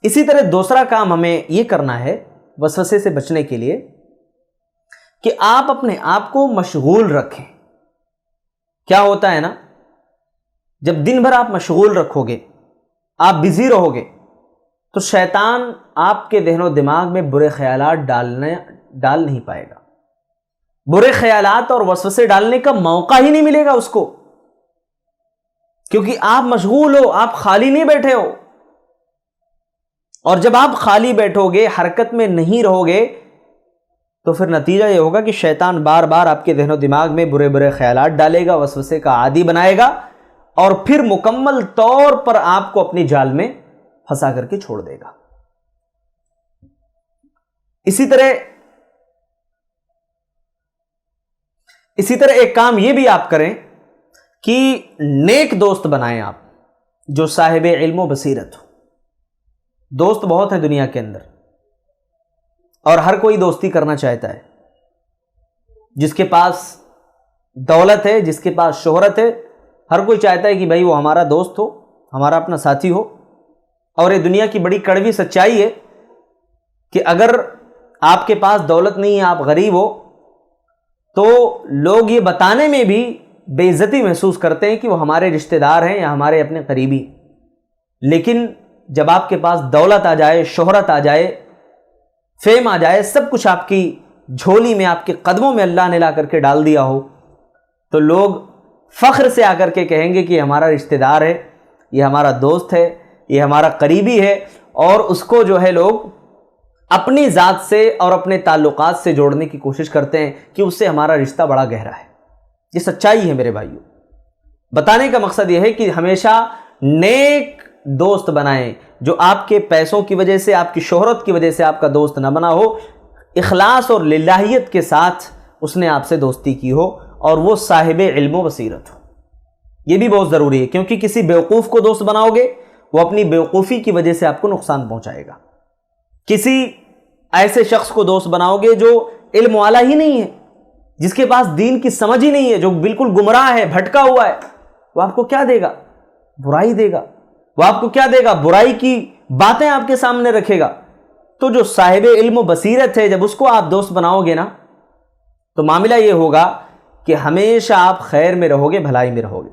اسی طرح دوسرا کام ہمیں یہ کرنا ہے وسوسے سے بچنے کے لیے کہ آپ اپنے آپ کو مشغول رکھیں. کیا ہوتا ہے نا، جب دن بھر آپ مشغول رکھو گے، آپ بزی رہو گے، تو شیطان آپ کے ذہن و دماغ میں برے خیالات ڈال نہیں پائے گا. برے خیالات اور وسوسے ڈالنے کا موقع ہی نہیں ملے گا اس کو، کیونکہ آپ مشغول ہو، آپ خالی نہیں بیٹھے ہو. اور جب آپ خالی بیٹھو گے، حرکت میں نہیں رہو گے، تو پھر نتیجہ یہ ہوگا کہ شیطان بار بار آپ کے ذہن و دماغ میں برے برے خیالات ڈالے گا، وسوسے کا عادی بنائے گا، اور پھر مکمل طور پر آپ کو اپنی جال میں پھنسا کر کے چھوڑ دے گا. اسی طرح ایک کام یہ بھی آپ کریں کہ نیک دوست بنائیں آپ، جو صاحب علم و بصیرت ہو. دوست بہت ہیں دنیا کے اندر، اور ہر کوئی دوستی کرنا چاہتا ہے. جس کے پاس دولت ہے، جس کے پاس شہرت ہے، ہر کوئی چاہتا ہے کہ بھائی وہ ہمارا دوست ہو، ہمارا اپنا ساتھی ہو. اور یہ دنیا کی بڑی کڑوی سچائی ہے کہ اگر آپ کے پاس دولت نہیں ہے، آپ غریب ہو، تو لوگ یہ بتانے میں بھی بے عزتی محسوس کرتے ہیں کہ وہ ہمارے رشتہ دار ہیں یا ہمارے اپنے قریبی. لیکن جب آپ کے پاس دولت آ جائے، شہرت آ جائے، فیم آ جائے، سب کچھ آپ کی جھولی میں، آپ کے قدموں میں اللہ نے لا کر کے ڈال دیا ہو، تو لوگ فخر سے آ کر کے کہیں گے کہ یہ ہمارا رشتہ دار ہے، یہ ہمارا دوست ہے، یہ ہمارا قریبی ہے. اور اس کو جو ہے لوگ اپنی ذات سے اور اپنے تعلقات سے جوڑنے کی کوشش کرتے ہیں کہ اس سے ہمارا رشتہ بڑا گہرا ہے. یہ سچائی ہے میرے بھائیوں. بتانے کا مقصد یہ ہے کہ ہمیشہ نیک دوست بنائیں، جو آپ کے پیسوں کی وجہ سے، آپ کی شہرت کی وجہ سے آپ کا دوست نہ بنا ہو. اخلاص اور للہیت کے ساتھ اس نے آپ سے دوستی کی ہو، اور وہ صاحب علم و بصیرت ہو. یہ بھی بہت ضروری ہے، کیونکہ کسی بیوقوف کو دوست بناؤ گے، وہ اپنی بیوقوفی کی وجہ سے آپ کو نقصان پہنچائے گا. کسی ایسے شخص کو دوست بناؤ گے جو علم والا ہی نہیں ہے، جس کے پاس دین کی سمجھ ہی نہیں ہے، جو بالکل گمراہ ہے، بھٹکا ہوا ہے، وہ آپ کو کیا دے گا؟ برائی دے گا. وہ آپ کو کیا دے گا؟ برائی کی باتیں آپ کے سامنے رکھے گا. تو جو صاحب علم و بصیرت ہے، جب اس کو آپ دوست بناؤ گے نا، تو معاملہ یہ ہوگا کہ ہمیشہ آپ خیر میں رہو گے، بھلائی میں رہو گے.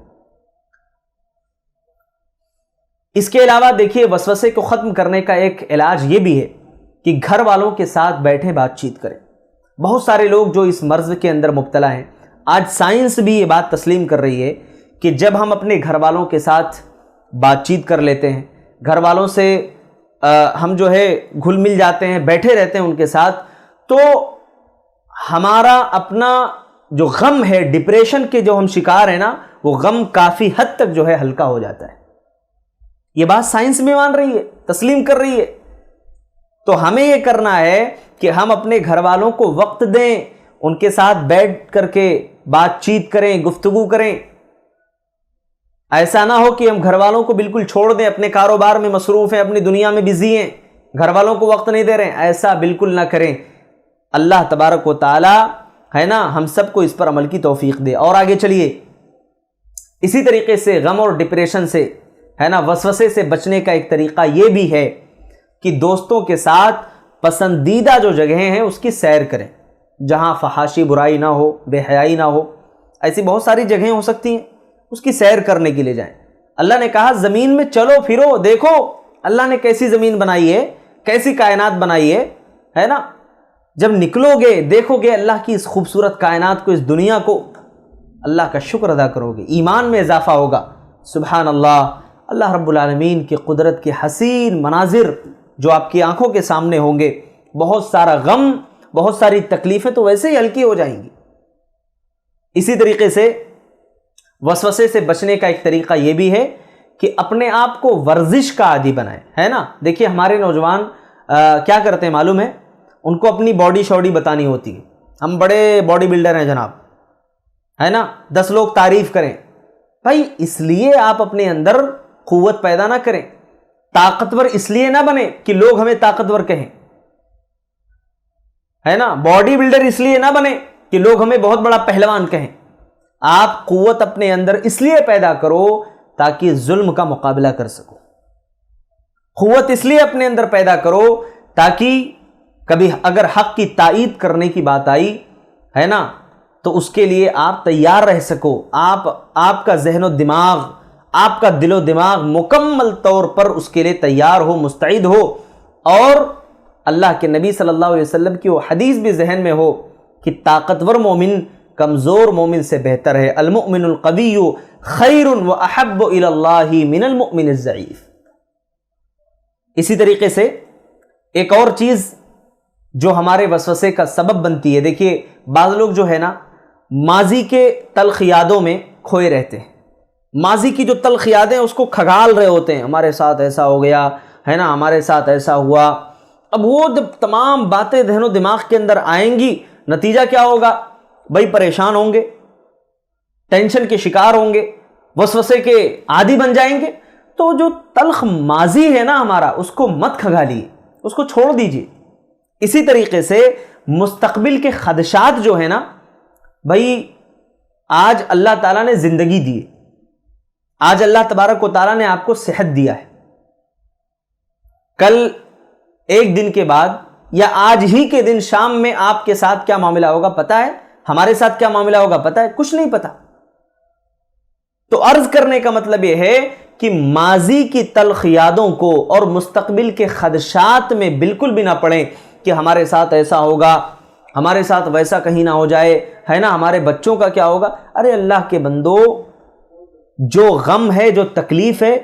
اس کے علاوہ دیکھیے، وسوسے کو ختم کرنے کا ایک علاج یہ بھی ہے کہ گھر والوں کے ساتھ بیٹھیں، بات چیت کریں. بہت سارے لوگ جو اس مرض کے اندر مبتلا ہیں، آج سائنس بھی یہ بات تسلیم کر رہی ہے کہ جب ہم اپنے گھر والوں کے ساتھ بات چیت کر لیتے ہیں، گھر والوں سے ہم جو ہے گھل مل جاتے ہیں، بیٹھے رہتے ہیں ان کے ساتھ، تو ہمارا اپنا جو غم ہے، ڈپریشن کے جو ہم شکار ہیں نا، وہ غم کافی حد تک جو ہے ہلکا ہو جاتا ہے. یہ بات سائنس میں مان رہی ہے، تسلیم کر رہی ہے. تو ہمیں یہ کرنا ہے کہ ہم اپنے گھر والوں کو وقت دیں، ان کے ساتھ بیٹھ کر کے بات چیت کریں، گفتگو کریں. ایسا نہ ہو کہ ہم گھر والوں کو بالکل چھوڑ دیں، اپنے کاروبار میں مصروف ہیں، اپنی دنیا میں بزی ہیں، گھر والوں کو وقت نہیں دے رہے ہیں. ایسا بالکل نہ کریں. اللہ تبارک و تعالی ہے نا، ہم سب کو اس پر عمل کی توفیق دے. اور آگے چلیے، اسی طریقے سے غم اور ڈپریشن سے ہے نا، وسوسے سے بچنے کا ایک طریقہ یہ بھی ہے کہ دوستوں کے ساتھ پسندیدہ جو جگہیں ہیں اس کی سیر کریں، جہاں فحاشی برائی نہ ہو، بے حیائی نہ ہو. ایسی بہت ساری جگہیں ہو سکتی ہیں، اس کی سیر کرنے کے لیے جائیں. اللہ نے کہا زمین میں چلو پھرو، دیکھو اللہ نے کیسی زمین بنائی ہے، کیسی کائنات بنائی ہے نا. جب نکلو گے، دیکھو گے اللہ کی اس خوبصورت کائنات کو، اس دنیا کو، اللہ کا شکر ادا کرو گے، ایمان میں اضافہ ہوگا. سبحان اللہ. اللہ رب العالمین کی قدرت کے حسین مناظر جو آپ کی آنکھوں کے سامنے ہوں گے، بہت سارا غم، بہت ساری تکلیفیں تو ویسے ہی ہلکی ہو جائیں گی. اسی طریقے سے وسوسے سے بچنے کا ایک طریقہ یہ بھی ہے کہ اپنے آپ کو ورزش کا عادی بنائیں، ہے نا. دیکھیے ہمارے نوجوان کیا کرتے ہیں معلوم ہے، ان کو اپنی باڈی شوڈی بتانی ہوتی ہے. ہم بڑے باڈی بلڈر ہیں جناب، ہے نا، 10 لوگ تعریف کریں. بھائی اس لیے آپ اپنے اندر قوت پیدا نہ کریں، طاقتور اس لیے نہ بنے کہ لوگ ہمیں طاقتور کہیں، ہے نا. باڈی بلڈر اس لیے نہ بنے کہ لوگ ہمیں بہت بڑا پہلوان کہیں. آپ قوت اپنے اندر اس لیے پیدا کرو تاکہ ظلم کا مقابلہ کر سکو. قوت اس لیے اپنے اندر پیدا کرو تاکہ کبھی اگر حق کی تائید کرنے کی بات آئی ہے نا تو اس کے لیے آپ تیار رہ سکو، آپ کا ذہن و دماغ، آپ کا دل و دماغ مکمل طور پر اس کے لیے تیار ہو، مستعد ہو، اور اللہ کے نبی صلی اللہ علیہ وسلم کی وہ حدیث بھی ذہن میں ہو کہ طاقتور مومن کمزور مومن سے بہتر ہے، المؤمن القوی خیر و احب الی اللہ من المؤمن الضعیف۔ اسی طریقے سے ایک اور چیز جو ہمارے وسوسے کا سبب بنتی ہے، دیکھیے بعض لوگ جو ہے نا ماضی کے تلخ یادوں میں کھوئے رہتے ہیں، ماضی کی جو تلخ یادیں اس کو کھگال رہے ہوتے ہیں، ہمارے ساتھ ایسا ہو گیا ہے نا، ہمارے ساتھ ایسا ہوا۔ اب وہ جب تمام باتیں ذہن و دماغ کے اندر آئیں گی، نتیجہ کیا ہوگا بھائی؟ پریشان ہوں گے، ٹینشن کے شکار ہوں گے، وسوسے کے عادی بن جائیں گے۔ تو جو تلخ ماضی ہے نا ہمارا، اس کو مت کھگالیے، اس کو چھوڑ دیجیے۔ اسی طریقے سے مستقبل کے خدشات جو ہے نا بھائی، آج اللہ تعالیٰ نے زندگی دی ہے، آج اللہ تبارک و تعالیٰ نے آپ کو صحت دیا ہے، کل ایک دن کے بعد یا آج ہی کے دن شام میں آپ کے ساتھ کیا معاملہ ہوگا پتہ ہے؟ ہمارے ساتھ کیا معاملہ ہوگا پتہ ہے؟ کچھ نہیں پتہ۔ تو عرض کرنے کا مطلب یہ ہے کہ ماضی کی تلخ یادوں کو اور مستقبل کے خدشات میں بالکل بھی نہ پڑیں کہ ہمارے ساتھ ایسا ہوگا، ہمارے ساتھ ویسا کہیں نہ ہو جائے ہے نا، ہمارے بچوں کا کیا ہوگا۔ ارے اللہ کے بندو، جو غم ہے، جو تکلیف ہے،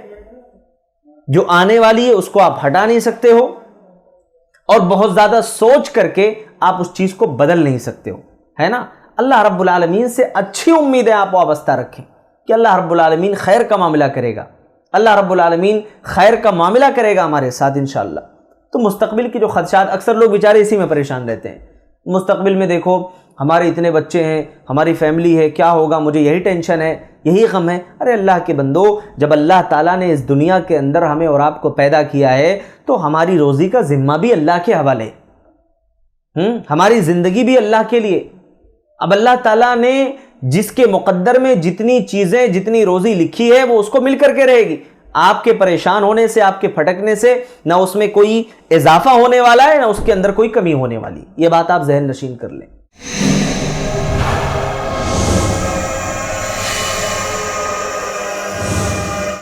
جو آنے والی ہے، اس کو آپ ہٹا نہیں سکتے ہو، اور بہت زیادہ سوچ کر کے آپ اس چیز کو بدل نہیں سکتے ہو، ہے نا۔ اللہ رب العالمین سے اچھی امیدیں آپ وابستہ رکھیں کہ اللہ رب العالمین خیر کا معاملہ کرے گا، اللہ رب العالمین خیر کا معاملہ کرے گا ہمارے ساتھ انشاءاللہ۔ تو مستقبل کی جو خدشات، اکثر لوگ بیچارے اسی میں پریشان رہتے ہیں، مستقبل میں دیکھو ہمارے اتنے بچے ہیں، ہماری فیملی ہے، کیا ہوگا، مجھے یہی ٹینشن ہے، یہی غم ہے۔ ارے اللہ کے بندو، جب اللہ تعالیٰ نے اس دنیا کے اندر ہمیں اور آپ کو پیدا کیا ہے تو ہماری روزی کا ذمہ بھی اللہ کے حوالے، ہماری زندگی بھی اللہ کے لیے۔ اب اللہ تعالیٰ نے جس کے مقدر میں جتنی چیزیں، جتنی روزی لکھی ہے، وہ اس کو مل کر کے رہے گی۔ آپ کے پریشان ہونے سے، آپ کے پھٹکنے سے نہ اس میں کوئی اضافہ ہونے والا ہے، نہ اس کے اندر کوئی کمی ہونے والی۔ یہ بات آپ ذہن نشین کر لیں۔